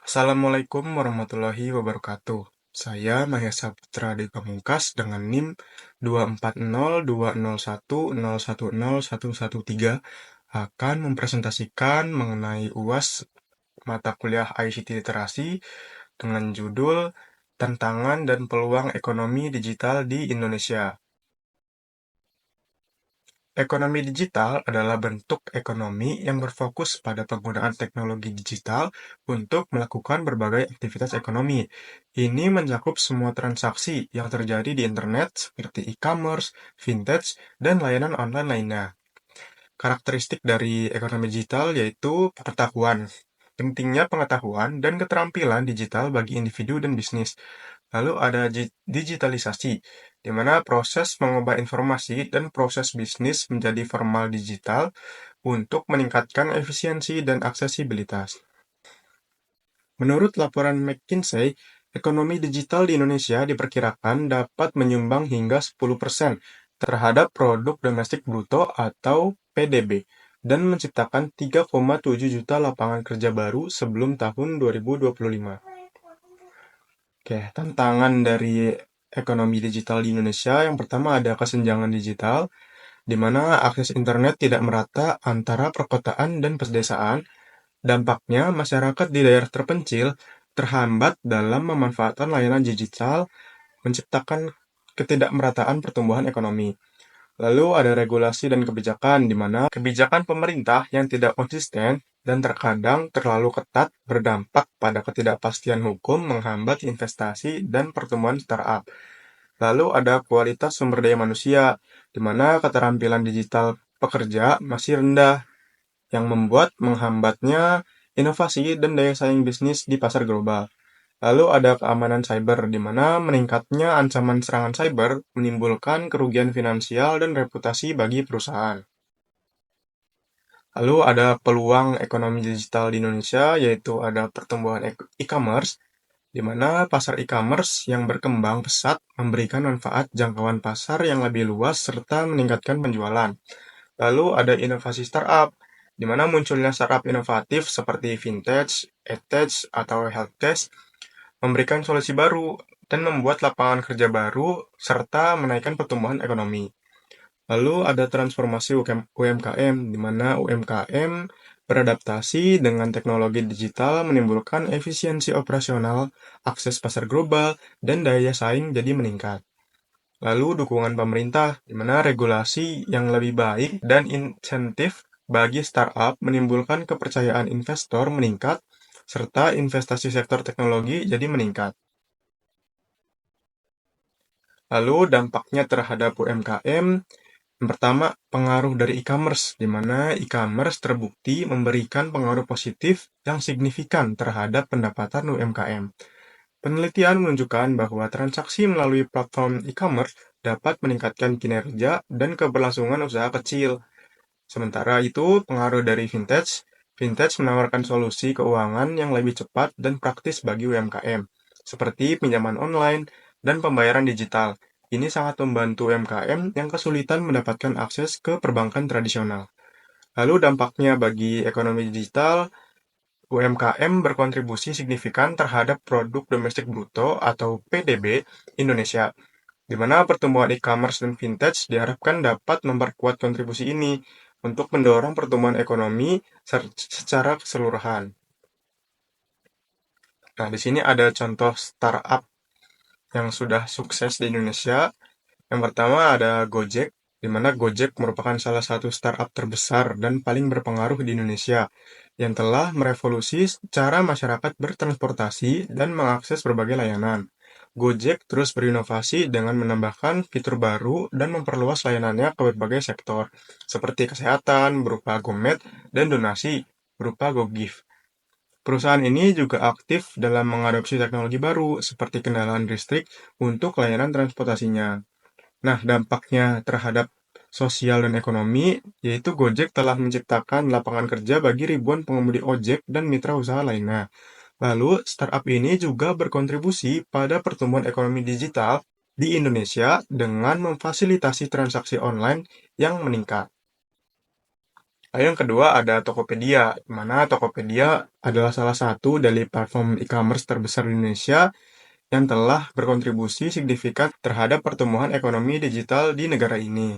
Assalamualaikum warahmatullahi wabarakatuh. Saya Mahesa Putra di Pamungkas dengan NIM 2402011101113 akan mempresentasikan mengenai UAS mata kuliah ICT Literasi dengan judul Tantangan dan Peluang Ekonomi Digital di Indonesia. Ekonomi digital adalah bentuk ekonomi yang berfokus pada penggunaan teknologi digital untuk melakukan berbagai aktivitas ekonomi. Ini mencakup semua transaksi yang terjadi di internet seperti e-commerce, vintage, dan layanan online lainnya. Karakteristik dari ekonomi digital yaitu pengetahuan. Pentingnya pengetahuan dan keterampilan digital bagi individu dan bisnis. Lalu ada digitalisasi, di mana proses mengubah informasi dan proses bisnis menjadi formal digital untuk meningkatkan efisiensi dan aksesibilitas. Menurut laporan McKinsey, ekonomi digital di Indonesia diperkirakan dapat menyumbang hingga 10% terhadap produk domestik bruto atau PDB dan menciptakan 3,7 juta lapangan kerja baru sebelum tahun 2025. Oke, tantangan dari ekonomi digital di Indonesia yang pertama ada kesenjangan digital, di mana akses internet tidak merata antara perkotaan dan pedesaan. Dampaknya, masyarakat di daerah terpencil terhambat dalam memanfaatkan layanan digital, menciptakan ketidakmerataan pertumbuhan ekonomi. Lalu ada regulasi dan kebijakan, di mana kebijakan pemerintah yang tidak konsisten dan terkadang terlalu ketat berdampak pada ketidakpastian hukum menghambat investasi dan pertumbuhan startup. Lalu ada kualitas sumber daya manusia, di mana keterampilan digital pekerja masih rendah, yang membuat menghambatnya inovasi dan daya saing bisnis di pasar global. Lalu ada keamanan cyber, di mana meningkatnya ancaman serangan cyber menimbulkan kerugian finansial dan reputasi bagi perusahaan. Lalu ada peluang ekonomi digital di Indonesia, yaitu ada pertumbuhan e-commerce, di mana pasar e-commerce yang berkembang pesat memberikan manfaat jangkauan pasar yang lebih luas serta meningkatkan penjualan. Lalu ada inovasi startup, di mana munculnya startup inovatif seperti vintage, edtech, atau helpdesk memberikan solusi baru dan membuat lapangan kerja baru serta menaikkan pertumbuhan ekonomi. Lalu ada transformasi UMKM, di mana UMKM beradaptasi dengan teknologi digital menimbulkan efisiensi operasional, akses pasar global, dan daya saing jadi meningkat. Lalu dukungan pemerintah, di mana regulasi yang lebih baik dan insentif bagi startup menimbulkan kepercayaan investor meningkat, serta investasi sektor teknologi jadi meningkat. Lalu dampaknya terhadap UMKM, yang pertama pengaruh dari e-commerce, di mana e-commerce terbukti memberikan pengaruh positif yang signifikan terhadap pendapatan UMKM. Penelitian menunjukkan bahwa transaksi melalui platform e-commerce dapat meningkatkan kinerja dan keberlangsungan usaha kecil. Sementara itu, pengaruh dari vintage menawarkan solusi keuangan yang lebih cepat dan praktis bagi UMKM, seperti pinjaman online dan pembayaran digital. Ini sangat membantu UMKM yang kesulitan mendapatkan akses ke perbankan tradisional. Lalu dampaknya bagi ekonomi digital, UMKM berkontribusi signifikan terhadap produk domestik bruto atau PDB Indonesia, di mana pertumbuhan e-commerce dan vintage diharapkan dapat memperkuat kontribusi ini untuk mendorong pertumbuhan ekonomi secara keseluruhan. Nah, di sini ada contoh startup yang sudah sukses di Indonesia. Yang pertama ada Gojek, di mana Gojek merupakan salah satu startup terbesar dan paling berpengaruh di Indonesia yang telah merevolusi cara masyarakat bertransportasi dan mengakses berbagai layanan. Gojek terus berinovasi dengan menambahkan fitur baru dan memperluas layanannya ke berbagai sektor, seperti kesehatan berupa GoMed dan donasi berupa GoGive. Perusahaan ini juga aktif dalam mengadopsi teknologi baru, seperti kendaraan listrik untuk layanan transportasinya. Nah, dampaknya terhadap sosial dan ekonomi, yaitu Gojek telah menciptakan lapangan kerja bagi ribuan pengemudi ojek dan mitra usaha lainnya. Lalu, startup ini juga berkontribusi pada pertumbuhan ekonomi digital di Indonesia dengan memfasilitasi transaksi online yang meningkat. Lalu yang kedua ada Tokopedia, di mana Tokopedia adalah salah satu dari platform e-commerce terbesar di Indonesia yang telah berkontribusi signifikan terhadap pertumbuhan ekonomi digital di negara ini.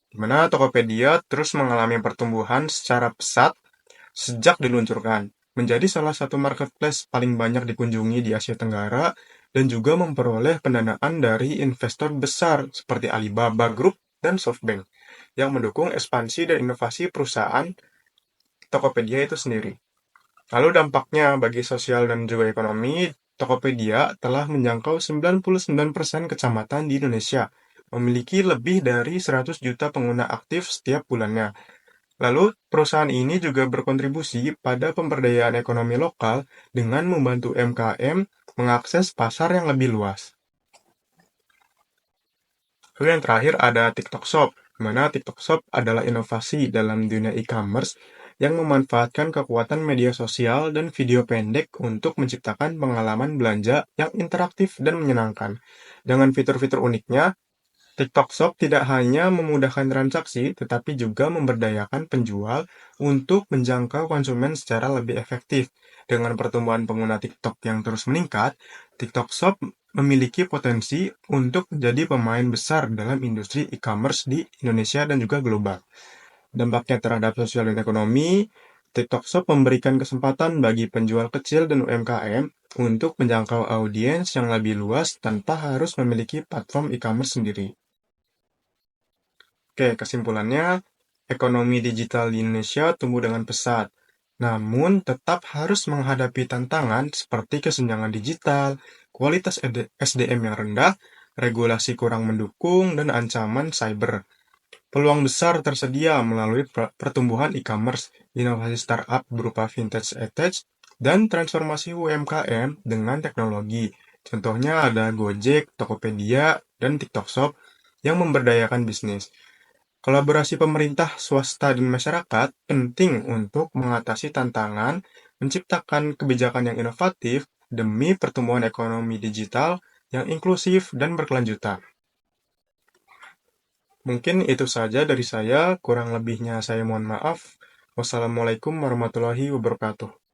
Di mana Tokopedia terus mengalami pertumbuhan secara pesat sejak diluncurkan, menjadi salah satu marketplace paling banyak dikunjungi di Asia Tenggara dan juga memperoleh pendanaan dari investor besar seperti Alibaba Group dan SoftBank yang mendukung ekspansi dan inovasi perusahaan Tokopedia itu sendiri. Lalu dampaknya bagi sosial dan juga ekonomi, Tokopedia telah menjangkau 99% kecamatan di Indonesia, memiliki lebih dari 100 juta pengguna aktif setiap bulannya. Lalu, perusahaan ini juga berkontribusi pada pemberdayaan ekonomi lokal dengan membantu UMKM mengakses pasar yang lebih luas. Lalu yang terakhir ada TikTok Shop, di mana TikTok Shop adalah inovasi dalam dunia e-commerce yang memanfaatkan kekuatan media sosial dan video pendek untuk menciptakan pengalaman belanja yang interaktif dan menyenangkan. Dengan fitur-fitur uniknya, TikTok Shop tidak hanya memudahkan transaksi, tetapi juga memberdayakan penjual untuk menjangkau konsumen secara lebih efektif. Dengan pertumbuhan pengguna TikTok yang terus meningkat, TikTok Shop memiliki potensi untuk menjadi pemain besar dalam industri e-commerce di Indonesia dan juga global. Dampaknya terhadap sosial dan ekonomi, TikTok Shop memberikan kesempatan bagi penjual kecil dan UMKM untuk menjangkau audiens yang lebih luas tanpa harus memiliki platform e-commerce sendiri. Oke, kesimpulannya, ekonomi digital di Indonesia tumbuh dengan pesat, namun tetap harus menghadapi tantangan seperti kesenjangan digital, kualitas SDM yang rendah, regulasi kurang mendukung, dan ancaman cyber. Peluang besar tersedia melalui pertumbuhan e-commerce, inovasi startup berupa vintage edtech, dan transformasi UMKM dengan teknologi. Contohnya ada Gojek, Tokopedia, dan TikTok Shop yang memberdayakan bisnis. Kolaborasi pemerintah, swasta, dan masyarakat penting untuk mengatasi tantangan, menciptakan kebijakan yang inovatif demi pertumbuhan ekonomi digital yang inklusif dan berkelanjutan. Mungkin itu saja dari saya, kurang lebihnya saya mohon maaf. Wassalamualaikum warahmatullahi wabarakatuh.